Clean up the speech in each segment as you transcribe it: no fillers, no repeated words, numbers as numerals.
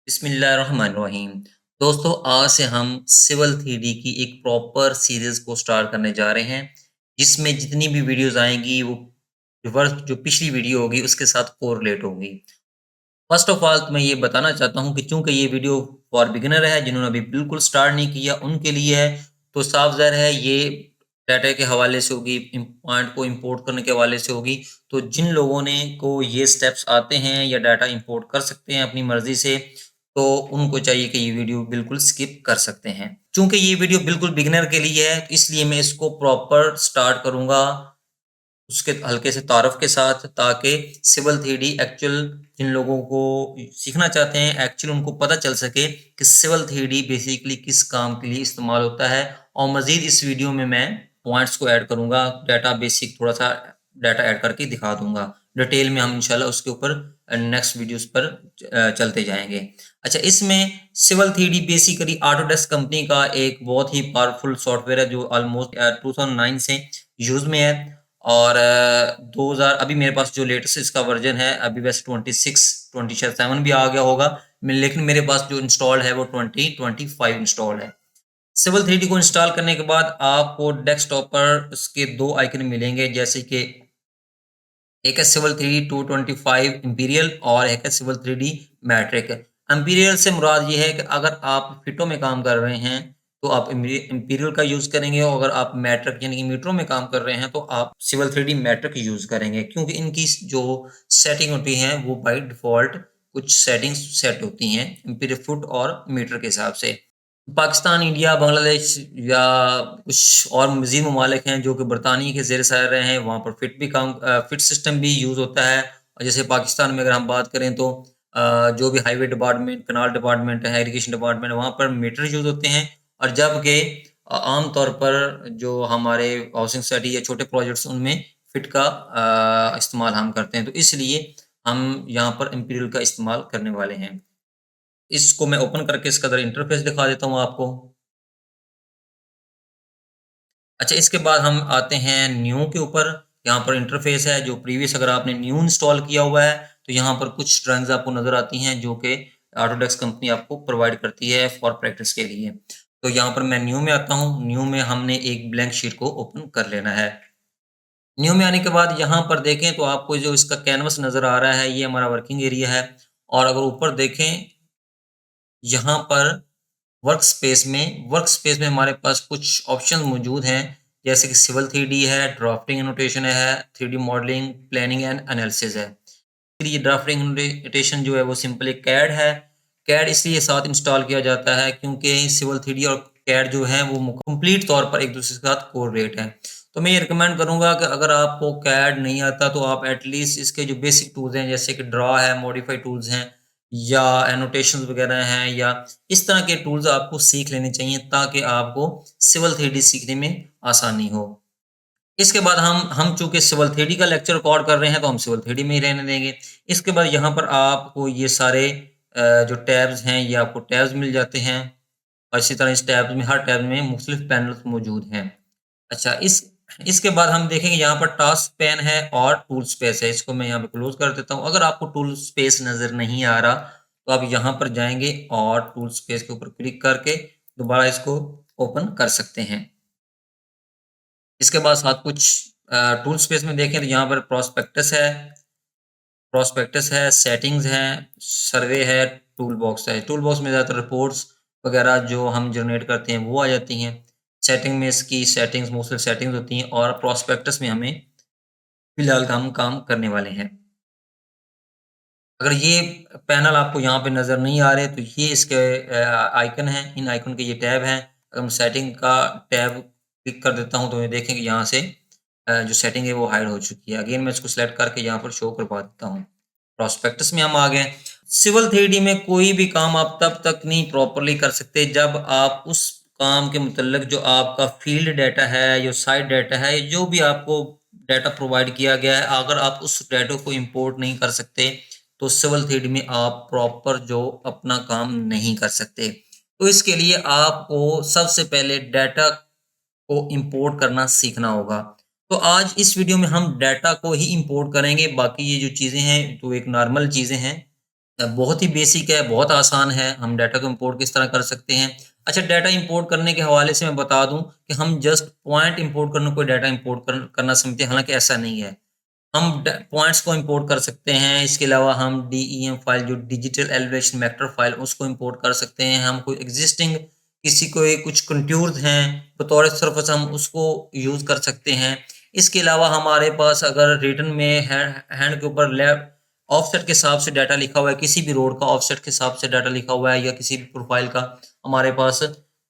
बिस्मिल्लाहिर्रहमानिर्रहीम। दोस्तों, आज से हम सिविल थ्री की एक प्रॉपर सीरीज़ को स्टार्ट करने जा रहे हैं, जिसमें जितनी भी वीडियोज़ आएँगी वो रिवर्स जो पिछली वीडियो होगी उसके साथ कोरिलेट होंगी। फर्स्ट ऑफ ऑल तो मैं ये बताना चाहता हूँ कि चूँकि ये वीडियो फॉर बिगिनर है, जिन्होंने अभी बिल्कुल स्टार्ट नहीं किया उनके लिए है, तो साफ-ज़ाहिर है ये डाटा के हवाले से होगी, पॉइंट को इम्पोर्ट करने के हवाले से होगी। तो जिन लोगों ने को ये स्टेप्स आते हैं या डाटा इम्पोर्ट कर सकते हैं अपनी मर्ज़ी से, तो उनको चाहिए कि ये वीडियो बिल्कुल स्किप कर सकते हैं। चूँकि ये वीडियो बिल्कुल बिगिनर के लिए है, तो इसलिए मैं इसको प्रॉपर स्टार्ट करूँगा उसके हल्के से तारफ़ के साथ, ताकि सिविल थ्री एक्चुअल जिन लोगों को सीखना चाहते हैं, एक्चुअली उनको पता चल सके कि सिविल थ्री बेसिकली किस काम के लिए इस्तेमाल होता है। और मज़ीद इस वीडियो में मैं पॉइंट्स को ऐड करूँगा, डाटा बेसिक थोड़ा-सा डाटा ऐड करके दिखा दूँगा। डिटेल में हम इंशाल्लाह उसके ऊपर नेक्स्ट वीडियोज़ पर चलते जाएँगे। अच्छा, इसमें civil three basically Autodesk company का एक बहुत ही पावरफुल सॉफ्टवेयर है, जो ऑलमोस्ट 2009 से यूज़ में है। और 2000 अभी मेरे पास जो लेटेस्ट इसका वर्ज़न है, अभी वैसे 26, 20 शायद 7 भी आ गया होगा। लेकिन मेरे पास जो इंस्टॉल्ड है वो 2025 इंस्टॉल्ड है। सिविल थ्री को इंस्टॉल करने के बाद आपको डेस्कटॉप पर उसके 2 आइकन मिलेंगे, जैसे कि एक है सिविल 3 225 इंपीरियल और एक है सिविल 3D मैट्रिक। इंपीरियल से मुराद ये है कि अगर आप फिटों में काम कर रहे हैं, तो आप इंपीरियल का यूज़ करेंगे, और अगर आप मैट्रिक यानी कि मीटरों में काम कर रहे हैं, तो आप सिविल 3D मैट्रिक यूज़ करेंगे। क्योंकि इनकी जो सेटिंग होती है वो बाय डिफ़ॉल्ट कुछ सेटिंग्स सेट होती हैं इंपीरियल फुट और मीटर के हिसाब से। पाकिस्तान, इंडिया, बांग्लादेश या कुछ और मज़ीद ममालिक हैं जो कि बरतानिया के ज़ेर सर रहे हैं, वहाँ पर फ़िट सिस्टम भी यूज़ होता है। और जैसे पाकिस्तान में अगर हम बात करें तो जो भी हाईवे डिपार्टमेंट, कैनाल डिपार्टमेंट है, इरिगेशन डिपार्टमेंट है, वहाँ पर मीटर यूज़ होते हैं। और जबकि आम तौर पर जो हमारे हाउसिंग सोसाइटी या छोटे प्रोजेक्ट्स उनमें फ़िट का इस्तेमाल हम करते हैं। तो इसलिए हम यहाँ पर इंपीरियल का इस्तेमाल करने वाले हैं। इसको मैं ओपन करके इसका ज़रा इंटरफ़ेस दिखा देता हूँ आपको। अच्छा, इसके बाद हम आते हैं न्यू के ऊपर। यहाँ पर इंटरफ़ेस है, जो प्रीवियस अगर आपने न्यू इंस्टॉल किया हुआ है, तो यहाँ पर कुछ ड्राइंग्स आपको नज़र आती हैं जो कि ऑटोडेस्क कंपनी आपको प्रोवाइड करती है फॉर प्रैक्टिस के लिए। तो यहाँ पर मैं न्यू में आता हूँ, न्यू में हमने एक ब्लैंक शीट को ओपन कर लेना है। न्यू में आने के बाद यहाँ पर देखें तो आपको जो इसका कैनवस नज़र आ रहा है, ये हमारा वर्किंग एरिया है। और अगर ऊपर देखें, यहाँ पर वर्कस्पेस में हमारे पास कुछ ऑप्शन मौजूद हैं, जैसे कि सिविल 3D है, ड्राफ्टिंग एनोटेशन है, 3D modelling, planning and analysis है। फिर ये ड्राफ्टिंग एनोटेशन जो है वो सिंपली कैड है। कैड इसलिए साथ इंस्टॉल किया जाता है क्योंकि सिविल 3D और कैड जो है वो कंप्लीट तौर पर एक दूसरे के साथ कोरिलेट है। तो मैं ये रिकमेंड करूँगा कि अगर आपको कैड नहीं आता तो आप एटलीस्ट इसके जो बेसिक टूल्स हैं, जैसे कि ड्रा है, मॉडिफाई टूल्स हैं, या एनोटेशंस वगैरह हैं, या इस तरह के टूल्स आपको सीख लेने चाहिए, ताकि आपको सिविल 3D सीखने में आसानी हो। इसके बाद हम चूँकि सिविल 3D का लेक्चर रिकॉर्ड कर रहे हैं, तो हम सिविल 3D में ही रहने देंगे। इसके बाद यहाँ पर आपको ये सारे जो टैब्स हैं, ये आपको टैब्स मिल जाते हैं। और इसी तरह इस टैब में, हर टैब में मुख्तलिफ पैनल्स मौजूद हैं। अच्छा, इसके बाद हम देखेंगे यहाँ पर टास्क पैन है और टूल स्पेस है। इसको मैं यहाँ पे क्लोज़ कर देता हूँ। अगर आपको टूल स्पेस नज़र नहीं आ रहा, तो आप यहाँ पर जाएँगे और टूल स्पेस के ऊपर क्लिक करके दोबारा इसको ओपन कर सकते हैं। इसके बाद साथ कुछ टूल स्पेस में देखें तो यहाँ पर प्रोस्पेक्टस है, सेटिंग्स हैं, सर्वे है, टूल बॉक्स है। टूल बॉक्स में ज़्यादातर रिपोर्ट्स वगैरह जो हम जनरेट करते हैं वो आ जाती हैं। सेटिंग में इसकी सेटिंग्स, मुख्तलिफ सेटिंग्स होती हैं, और प्रोस्पेक्टस में हमें फिलहाल हम काम करने वाले हैं। अगर ये पैनल आपको यहाँ पे नज़र नहीं आ रहे, तो ये इसके आइकन हैं, इन आइकन के ये टैब हैं। अगर मैं सेटिंग का टैब क्लिक कर देता हूँ, तो ये देखें कि यहाँ से जो सेटिंग है वो हाइड हो चुकी है। अगेन मैं इसको सेलेक्ट करके यहाँ पर शो करवा देता हूँ। प्रोस्पेक्टस में हम आ गए। सिविल 3D में कोई भी काम आप तब तक नहीं प्रॉपर्ली कर सकते जब आप उस काम के मुतल्लिक जो आपका फ़ील्ड डाटा है, जो साइट डाटा है, जो भी आपको डाटा प्रोवाइड किया गया है, अगर आप उस डाटा को इम्पोर्ट नहीं कर सकते, तो सिविल 3D में आप प्रॉपर जो अपना काम नहीं कर सकते। तो इसके लिए आपको सबसे पहले डाटा को इम्पोर्ट करना सीखना होगा। तो आज इस वीडियो में हम डाटा को ही इम्पोर्ट करेंगे, बाकी ये जो चीज़ें हैं तो एक नॉर्मल चीज़ें हैं। बहुत ही बेसिक है, बहुत आसान है, हम डाटा को इम्पोर्ट किस तरह कर सकते हैं। अच्छा, डाटा इम्पोर्ट करने के हवाले से मैं बता दूँ कि हम जस्ट पॉइंट इम्पोर्ट करने को डाटा इम्पोर्ट करना समझते हैं, हालाँकि ऐसा नहीं है। हम ड पॉइंट्स को इम्पोर्ट कर सकते हैं, इसके अलावा हम डीईएम फ़ाइल जो डिजिटल एलिवेशन वेक्टर फ़ाइल उसको इम्पोर्ट कर सकते हैं। हम कोई एक्जिस्टिंग किसी कोई कुछ कंट्यूर्स हैं, बतौर सरफ़ेस हम उसको यूज़ कर सकते हैं। इसके अलावा हमारे पास अगर रिटन में हैंड के ऊपर लेफ्ट ऑफसेट के हिसाब से डाटा लिखा हुआ है, किसी भी रोड का ऑफसेट के हिसाब से डाटा लिखा हुआ है या किसी भी प्रोफ़ाइल का हमारे पास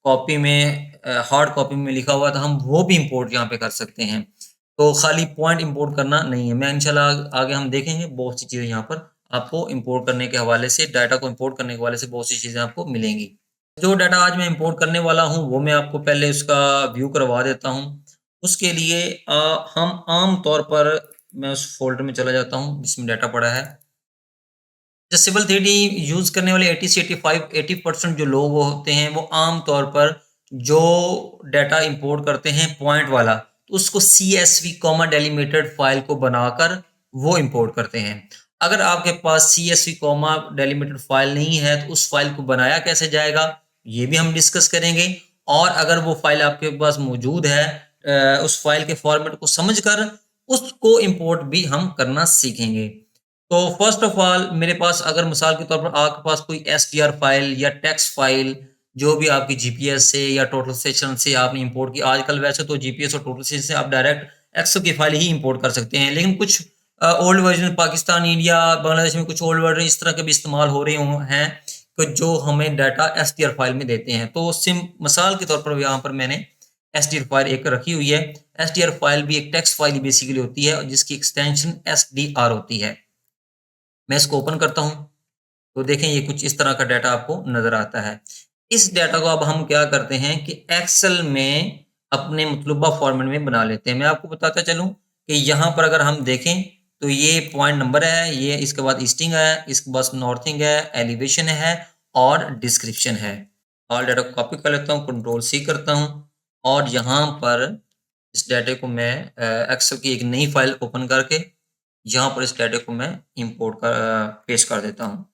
कॉपी में हार्ड कॉपी में लिखा हुआ है, तो हम वो भी इम्पोर्ट यहाँ पे कर सकते हैं। तो खाली पॉइंट इम्पोर्ट करना नहीं है। मैं इंशाल्लाह आगे हम देखेंगे बहुत सी चीज़ें यहाँ पर आपको इम्पोर्ट करने के हवाले से, डाटा को इम्पोर्ट करने के हवाले से बहुत सी चीज़ें आपको मिलेंगी। जो डाटा आज मैं इम्पोर्ट करने वाला हूँ, वो मैं आपको पहले उसका व्यू करवा देता हूँ। उसके लिए हम आम तौर पर मैं उस फ़ोल्डर में चला जाता हूँ जिसमें डाटा पड़ा है। जो सिविल 3D यूज़ करने वाले 80 से 80% जो लोग वो होते हैं, वो आम तौर पर जो डाटा इम्पोर्ट करते हैं पॉइंट वाला, तो उसको सीएसवी कॉमा डेलिमिटेड फ़ाइल को बनाकर वो इम्पोर्ट करते हैं। अगर आपके पास सीएसवी कॉमा डेलिमिटेड फ़ाइल नहीं है, तो उस फ़ाइल को बनाया कैसे जाएगा, ये भी हम डिस्कस करेंगे। और अगर वो फ़ाइल आपके पास मौजूद है, उस फ़ाइल के फ़ॉर्मेट को समझकर उसको इम्पोर्ट भी हम करना सीखेंगे। तो फर्स्ट ऑफ ऑल मेरे पास अगर मिसाल के तौर पर आपके पास कोई एसटीआर फाइल या टेक्स्ट फाइल जो भी आपकी जीपीएस से या टोटल सेशन से आपने इंपोर्ट की, आजकल वैसे तो जीपीएस और टोटल सेशन से आप डायरेक्ट एक्सेल की फाइल ही इंपोर्ट कर सकते हैं, लेकिन कुछ old version Pakistan, India, Bangladesh में कुछ ओल्ड वर्जन इस तरह के भी इस्तेमाल हो रहे हैं कि जो हमें डाटा एसटीआर फाइल में देते हैं। तो सिम मिसाल के तौर पर यहाँ पर मैंने एसटीआर फाइल एक रखी हुई है। एसटीआर फाइल भी एक टेक्स्ट फाइल बेसिकली होती है, जिसकी एक्सटेंशन एसडीआर होती है। मैं इसको ओपन करता हूँ, तो देखें ये कुछ इस तरह का डाटा आपको नज़र आता है। इस डाटा को अब हम क्या करते हैं कि एक्सेल में अपने मतलूबा फॉर्मेट में बना लेते हैं। मैं आपको बताता चलूँ कि यहाँ पर अगर हम देखें, तो ये पॉइंट नंबर है, ये इसके बाद ईस्टिंग है, इसके बाद नॉर्थिंग है, एलिवेशन है और डिस्क्रिप्शन है। ऑल डाटा को कॉपी कर लेता हूँ, कंट्रोल सी करता हूँ और यहाँ पर इस डाटे को मैं एक्सेल की एक नई फाइल ओपन करके यहाँ पर इस डाटे को मैं इम्पोर्ट पेस्ट कर देता हूँ।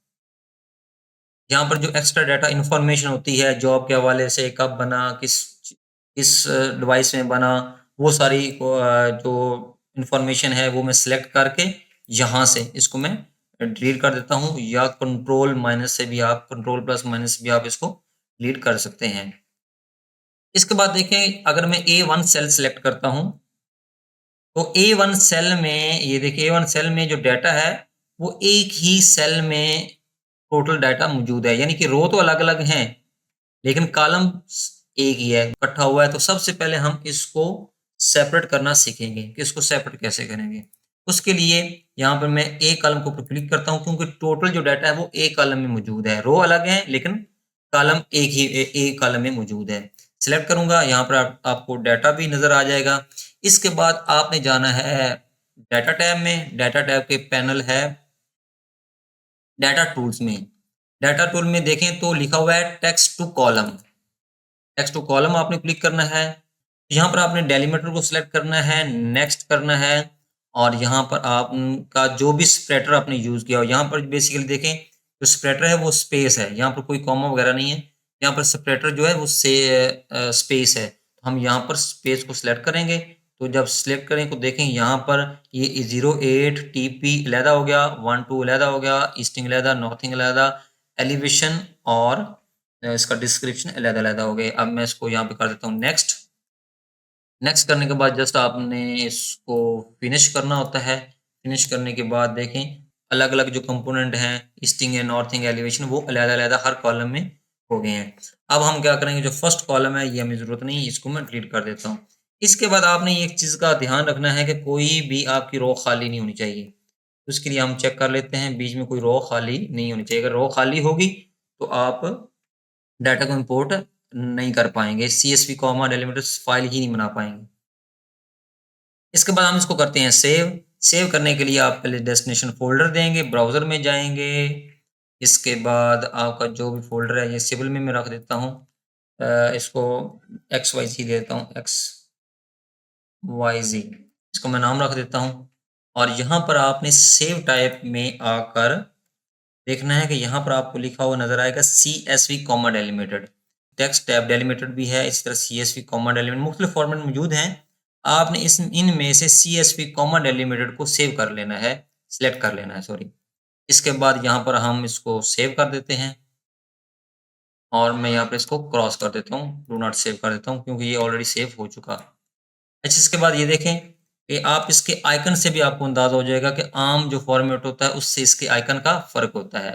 यहाँ पर जो एक्स्ट्रा डाटा इन्फॉर्मेशन होती है, जॉब के हवाले से कब बना, किस डिवाइस में बना, वो सारी जो इन्फॉर्मेशन है वो मैं सेलेक्ट करके यहाँ से इसको मैं डिलीट कर देता हूँ, या कंट्रोल माइनस से भी आप कंट्रोल प्लस माइनस से भी आप इसको डिलीट कर सकते हैं। इसके बाद देखें, अगर मैं A1 सेल सेलेक्ट करता हूँ, तो A1 सेल में ये देखिए, A1 सेल में जो डाटा है वो एक ही सेल में टोटल डाटा मौजूद है, यानी कि रो तो अलग-अलग हैं, लेकिन कॉलम एक ही है, इकट्ठा हुआ है। तो सबसे पहले हम इसको सेपरेट करना सीखेंगे कि इसको सेपरेट कैसे करेंगे। उसके लिए यहाँ पर मैं ए कॉलम के ऊपर क्लिक करता हूँ, क्योंकि टोटल जो डाटा है वो ए कॉलम में मौजूद है। रो अलग है लेकिन कॉलम एक ही ए कॉलम में मौजूद है। सिलेक्ट करूँगा, यहाँ पर आपको डाटा भी नज़र आ जाएगा। इसके बाद आपने जाना है डाटा टैब में, डाटा टैब के पैनल है डाटा टूल्स में। डाटा टूल में देखें तो लिखा हुआ है text to column. Text to column आपने क्लिक करना है। यहाँ पर आपने डेलीमीटर को सिलेक्ट करना है, नेक्स्ट करना है और यहाँ पर आपका जो भी सेपरेटर आपने यूज़ किया हो, यहाँ पर बेसिकली देखें जो सेपरेटर है वो स्पेस है, यहाँ पर कोई कॉमा वगैरह नहीं है। यहाँ पर सेपरेटर जो है वो स्पेस है। हम यहाँ पर स्पेस को सिलेक्ट करेंगे, तो जब सिलेक्ट करें तो देखें यहाँ पर ये 08 टीपी अलहदा हो गया, 12 अलहदा हो गया, ईस्टिंग अलहदा, नॉर्थिंग अलहदा, एलिवेशन और इसका डिस्क्रिप्शन अलग-अलग हो गए। अब मैं इसको यहाँ पे कर देता हूँ नेक्स्ट। नेक्स्ट करने के बाद जस्ट आपने इसको फिनिश करना होता है। फिनिश करने के बाद देखें, अलग-अलग जो कंपोनेंट हैं, ईस्टिंग है, नॉर्थिंग, एलिवेशन, वो अलग-अलग हर कॉलम में हो गए हैं। अब हम क्या करेंगे, जो फर्स्ट कॉलम है ये हमें ज़रूरत नहीं है, इसको मैं डिलीट कर देता हूँ। इसके बाद आपने एक चीज़ का ध्यान रखना है कि कोई भी आपकी रो खाली नहीं होनी चाहिए। उसके लिए हम चेक कर लेते हैं, बीच में कोई रो खाली नहीं होनी चाहिए। अगर रो खाली होगी तो आप डाटा को इम्पोर्ट नहीं कर पाएँगे, सीएसवी कॉमा डेलिमिटर्स फाइल ही नहीं बना पाएँगे। इसके बाद हम इसको करते हैं सेव। सेव करने के लिए आप पहले डेस्टिनेशन फ़ोल्डर देंगे, ब्राउज़र में जाएँगे, इसके बाद आपका जो भी फ़ोल्डर है ये सिविल में मैं रख देता हूँ। इसको XYZ दे देता हूँ, XYZ इसको मैं नाम रख देता हूँ और यहाँ पर आपने सेव टाइप में आकर देखना है कि यहाँ पर आपको लिखा हुआ नज़र आएगा CSV comma delimited, text tab delimited भी है, इसी तरह CSV कॉमा डेलिमिटेड मुख्तलिफ फॉर्मेट मौजूद हैं। आपने इनमें से CSV कॉमा डेलिमिटेड को सेव कर लेना है, सिलेक्ट कर लेना है सॉरी। इसके बाद यहाँ पर हम इसको सेव कर देते हैं और मैं यहाँ पर इसको क्रॉस कर देता हूँ, डू नॉट सेव कर देता हूँ क्योंकि ये ऑलरेडी सेव हो चुका। अच्छा, इसके बाद ये देखें कि आप इसके आइकन से भी आपको अंदाज़ा हो जाएगा कि आम जो फॉर्मेट होता है उससे इसके आइकन का फ़र्क होता है।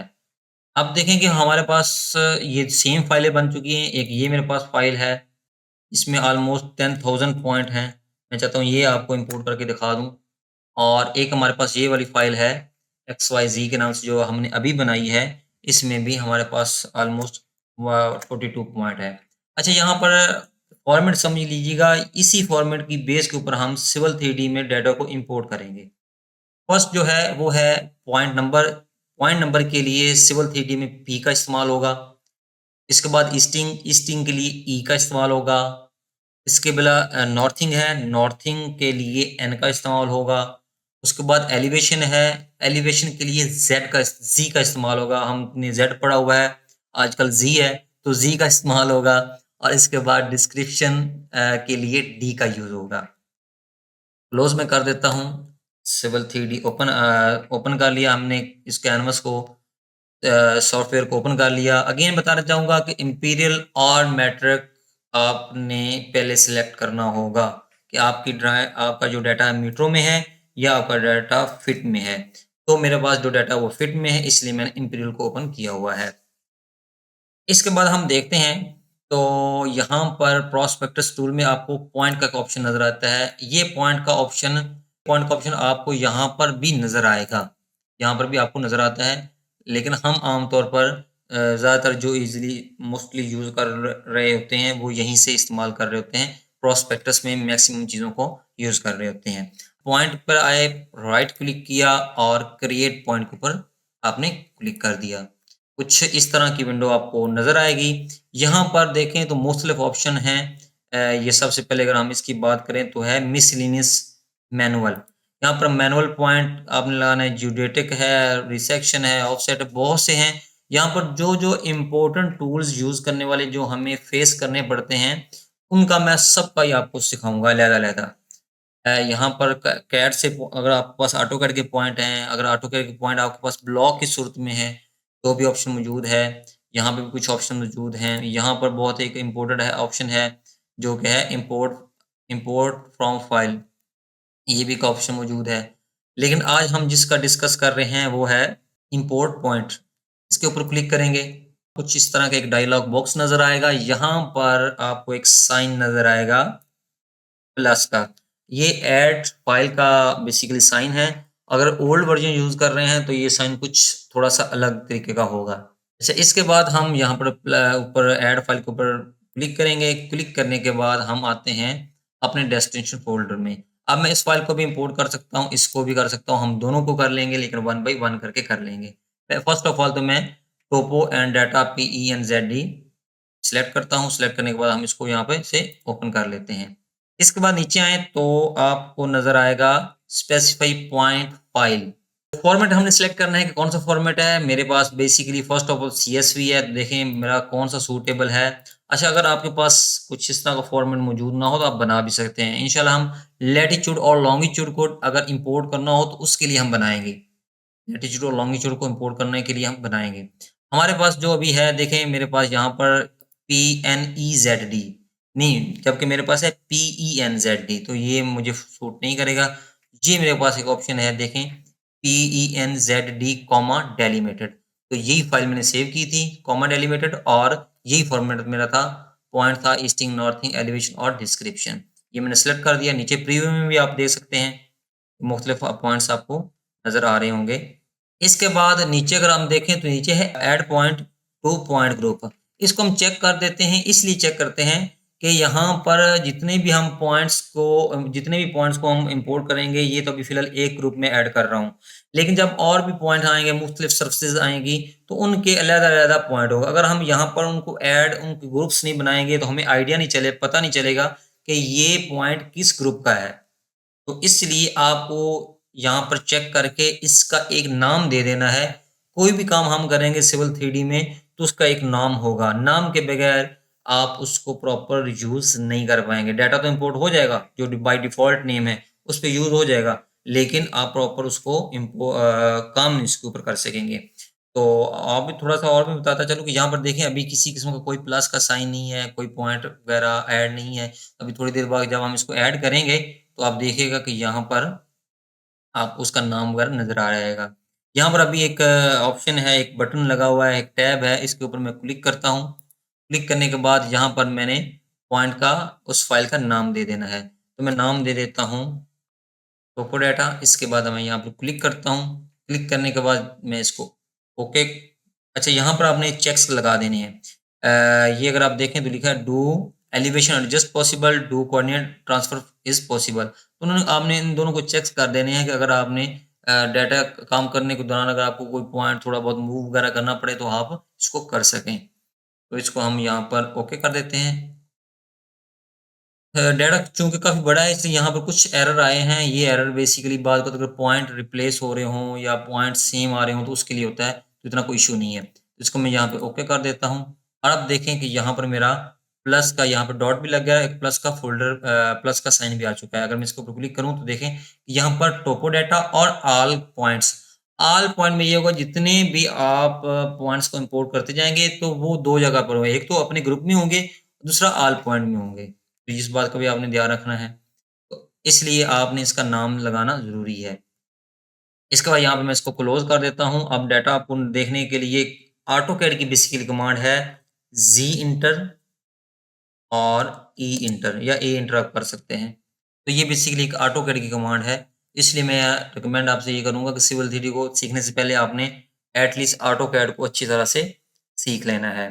अब देखें कि हमारे पास ये सेम फाइलें बन चुकी हैं। एक ये मेरे पास फाइल है, इसमें ऑलमोस्ट 10,000 पॉइंट हैं। मैं चाहता हूँ ये आपको इम्पोर्ट करके दिखा दूँ। और एक हमारे पास ये वाली फाइल है, XYZ के नाम से जो हमने अभी बनाई है, इसमें भी हमारे पास ऑलमोस्ट 42 पॉइंट है। अच्छा, यहाँ पर फॉर्मेट समझ लीजिएगा, इसी फॉर्मेट की बेस के ऊपर हम सिविल 3D में डाटा को इम्पोर्ट करेंगे। फर्स्ट जो है वो है पॉइंट नंबर के लिए सिविल 3D में P का इस्तेमाल होगा। इसके बाद ईस्टिंग के लिए E का इस्तेमाल होगा। इसके बिला नॉर्थिंग है, नॉर्थिंग के लिए N का इस्तेमाल होगा। उसके बाद एलिवेशन है, एलिवेशन के लिए Z का इस्तेमाल होगा। हमने Z पढ़ा हुआ है, आजकल Z है तो Z का इस्तेमाल होगा। और इसके बाद डिस्क्रिप्शन के लिए D का यूज़ होगा। क्लोज में कर देता हूँ। सिविल 3D ओपन कर लिया हमने इस कैनवस को, सॉफ्टवेयर को ओपन कर लिया। अगेन बताना चाहूँगा कि इंपीरियल और मैट्रिक आपने पहले सिलेक्ट करना होगा कि आपका जो डाटा मीटरों में है या आपका डाटा फिट में है। तो मेरे पास जो डाटा वो फिट में है, इसलिए मैंने इंपीरियल को ओपन किया हुआ है। इसके बाद हम देखते हैं तो यहाँ पर प्रोस्पेक्टस टूल में आपको पॉइंट का एक ऑप्शन नज़र आता है। ये पॉइंट का ऑप्शन आपको यहाँ पर भी नज़र आएगा। यहाँ पर भी आपको नज़र आता है, लेकिन हम आमतौर पर ज़्यादातर जो मोस्टली यूज़ कर रहे होते हैं वो यहीं से इस्तेमाल कर रहे होते हैं। प्रोस्पेक्टस में मैक्सिमम चीज़ों को यूज़ कर रहे होते हैं। पॉइंट पर आए, राइट क्लिक किया और क्रिएट पॉइंट के ऊपर आपने क्लिक कर दिया। कुछ इस तरह की विंडो आपको नज़र आएगी। यहाँ पर देखें तो मुख्तलिफ ऑप्शन हैं। ये सबसे पहले अगर हम इसकी बात करें तो है मिसलेनियस मैनुअल। यहाँ पर मैनुअल पॉइंट आपने लगाना है, जियोडेटिक है, रिसेक्शन है, ऑफसेट है, बहुत से हैं। यहाँ पर जो इम्पोर्टेंट टूल्स यूज़ करने वाले जो हमें फेस करने पड़ते हैं, उनका मैं सबका ही आपको सिखाऊँगा अलग-अलग। यहाँ पर क कैड से अगर आपके पास ऑटोकैड के पॉइंट हैं, अगर ऑटोकैड के पॉइंट आपके पास ब्लॉक की सूरत में है, तो भी ऑप्शन मौजूद है। यहाँ पे भी कुछ ऑप्शन मौजूद हैं। यहाँ पर बहुत एक इम्पोर्टेंट है ऑप्शन है, जो कि है इम्पोर्ट फ्रॉम फाइल, ये भी एक ऑप्शन मौजूद है। लेकिन आज हम जिसका डिस्कस कर रहे हैं वो है इम्पोर्ट पॉइंट। इसके ऊपर क्लिक करेंगे, कुछ इस तरह का एक डायलॉग बॉक्स नज़र आएगा। यहाँ पर आपको एक साइन नज़र आएगा प्लस का। ये ऐड फाइल का बेसिकली साइन है। अगर ओल्ड वर्ज़न यूज़ कर रहे हैं तो ये साइन कुछ थोड़ा-सा अलग तरीके का होगा। अच्छा, इसके बाद हम यहाँ पर ऊपर ऐड फाइल के ऊपर क्लिक करेंगे। क्लिक करने के बाद हम आते हैं अपने डेस्टिनेशन फ़ोल्डर में। अब मैं इस फाइल को भी इम्पोर्ट कर सकता हूँ, इसको भी कर सकता हूँ, हम दोनों को कर लेंगे लेकिन वन बाय वन करके कर लेंगे। फर्स्ट ऑफ ऑल तो मैं टोपो एंड डाटा PENZD सिलेक्ट करता हूँ। सिलेक्ट करने के बाद हम इसको यहाँ पे से ओपन कर लेते हैं। इसके बाद नीचे आएँ तो आपको नज़र आएगा स्पेसिफाई पॉइंट फाइल। फॉर्मेट हमने सिलेक्ट करना है कि कौन सा फॉर्मेट है। मेरे पास basically first of all CSV है, देखें मेरा कौन सा सूटेबल है। अच्छा, अगर आपके पास कुछ इस तरह का फॉर्मेट मौजूद ना हो तो आप बना भी सकते हैं। इंशाल्लाह हम लैटिट्यूड और लॉन्गिट्यूड को अगर इम्पोर्ट करना हो तो उसके लिए हम बनाएँगे। लैटिट्यूड और लॉन्गिट्यूड को इम्पोर्ट करने के लिए हम बनाएँगे। हमारे पास जो अभी है देखें, मेरे पास यहाँ पर PNEZD नहीं, जबकि मेरे पास है PENZD, तो ये मुझे सूट नहीं करेगा। ये मेरे पास एक ऑप्शन है देखें, PENZD कॉमा डेलिमिटेड, तो यही फाइल मैंने सेव की थी कॉमा डेलिमिटेड और यही फॉर्मेट मेरा था। पॉइंट था ईस्टिंग, नॉर्थिंग, एलिवेशन और डिस्क्रिप्शन। ये मैंने सेलेक्ट कर दिया। नीचे प्रीव्यू में भी आप देख सकते हैं, मुख्तलिफ पॉइंट्स आपको नज़र आ रहे होंगे। इसके बाद नीचे अगर हम देखें तो नीचे है add point two point group. इसको हम चेक कर देते हैं, इसलिए चेक करते हैं कि यहाँ पर जितने भी पॉइंट्स को हम इंपोर्ट करेंगे, ये तो अभी फ़िलहाल एक ग्रुप में ऐड कर रहा हूँ। लेकिन जब और भी पॉइंट आएँगे, मुख्तलिफ सर्विसेज़ आएँगी, तो उनके अलग-अलग पॉइंट होगा। अगर हम यहाँ पर उनके ग्रुप्स नहीं बनाएँगे, तो हमें पता नहीं चलेगा कि ये पॉइंट किस ग्रुप का है। तो इसलिए आपको यहाँ पर चेक करके इसका एक नाम दे देना है। कोई भी काम हम करेंगे सिविल 3D में तो उसका एक नाम होगा। नाम के बगैर आप उसको प्रॉपर यूज़ नहीं कर पाएँगे। डाटा तो इम्पोर्ट हो जाएगा, जो बाय डिफ़ॉल्ट नेम है, उस पे यूज़ हो जाएगा, लेकिन आप प्रॉपर उसको काम नहीं उसके ऊपर कर सकेंगे। तो आप भी थोड़ा-सा और भी बताता चलूँ कि यहाँ पर देखें अभी किसी किस्म का कोई प्लस का साइन नहीं है, कोई पॉइंट वगैरह ऐड नहीं है। अभी थोड़ी देर बाद जब हम इसको ऐड करेंगे, तो आप देखिएगा कि यहाँ पर आपको उसका नाम वगैरह नज़र आ जाएगा। यहाँ पर अभी एक ऑप्शन है, एक बटन लगा हुआ है, एक टैब है, इसके ऊपर मैं क्लिक करता हूँ। क्लिक करने के बाद यहाँ पर मैंने पॉइंट का उस फ़ाइल का नाम दे देना है। तो मैं नाम दे देता हूँ टोको डाटा। इसके बाद मैं यहाँ पे क्लिक करता हूँ। क्लिक करने के बाद मैं इसको ओके। अच्छा, यहाँ पर आपने चेक्स लगा देने हैं। ये अगर आप देखें तो लिखा है do elevation adjust possible, do coordinate transfer is possible. तो उन्होंने आपने इन दोनों को चेक्स कर देने हैं कि अगर आपने डाटा काम करने के दौरान अगर आपको कोई पॉइंट थोड़ा बहुत मूव वगैरह करना पड़े तो आप इसको कर सकें। तो इसको हम यहाँ पर ओके कर देते हैं। डाटा चूँकि काफ़ी बड़ा है इसलिए यहाँ पर कुछ एरर आए हैं। ये एरर बेसिकली बात को, तो अगर पॉइंट रिप्लेस हो रहे हों या पॉइंट सेम आ रहे हों तो उसके लिए होता है, तो इतना कोई इश्यू नहीं है। तो इसको मैं यहाँ पे ओके कर देता हूँ और अब देखें कि यहाँ पर मेरा प्लस का यहाँ पे डॉट भी लग गया है, एक प्लस का फ़ोल्डर प्लस का साइन भी आ चुका है। अगर मैं इसके ऊपर क्लिक करूँ तो देखें कि यहाँ पर टोपो डाटा और ऑल पॉइंट में ये होगा जितने भी आप पॉइंट्स को इम्पोर्ट करते जाएँगे तो वो 2 जगह पर होंगे। एक तो अपने ग्रुप में होंगे, दूसरा ऑल पॉइंट में होंगे। तो इस बात का भी आपने ध्यान रखना है। तो इसलिए आपने इसका नाम लगाना ज़रूरी है। इसके बाद यहाँ पे मैं इसको क्लोज़ कर देता हूँ। अब डाटा आपको देखने के लिए ऑटोकैड की बेसिकली कमांड है जी इंटर और ई इंटर या ए इंटर आप कर सकते हैं। तो ये बेसिकली एक ऑटोकैड की कमांड है। इसलिए मैं रिकमेंड आपसे ये करूँगा कि सिविल 3D को सीखने से पहले आपने एट लीस्ट ऑटोकैड को अच्छी तरह से सीख लेना है।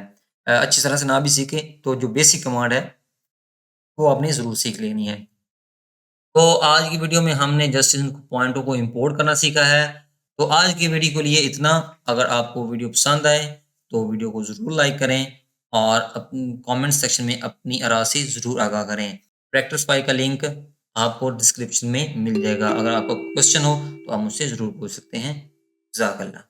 अच्छी तरह से ना भी सीखें तो जो बेसिक कमांड है वो आपने ज़रूर सीख लेनी है। तो आज की वीडियो में हमने जस्ट इन पॉइंटों को इम्पोर्ट करना सीखा है। तो आज की वीडियो के लिए इतना। अगर आपको वीडियो पसंद आए तो वीडियो को ज़रूर लाइक करें और कमेंट सेक्शन में अपनी आरा से ज़रूर आगाह करें। प्रैक्टिस फाइल का लिंक आपको डिस्क्रिप्शन में मिल जाएगा। अगर आपका क्वेश्चन हो तो आप मुझसे ज़रूर पूछ सकते हैं। जज़ाकल्लाह।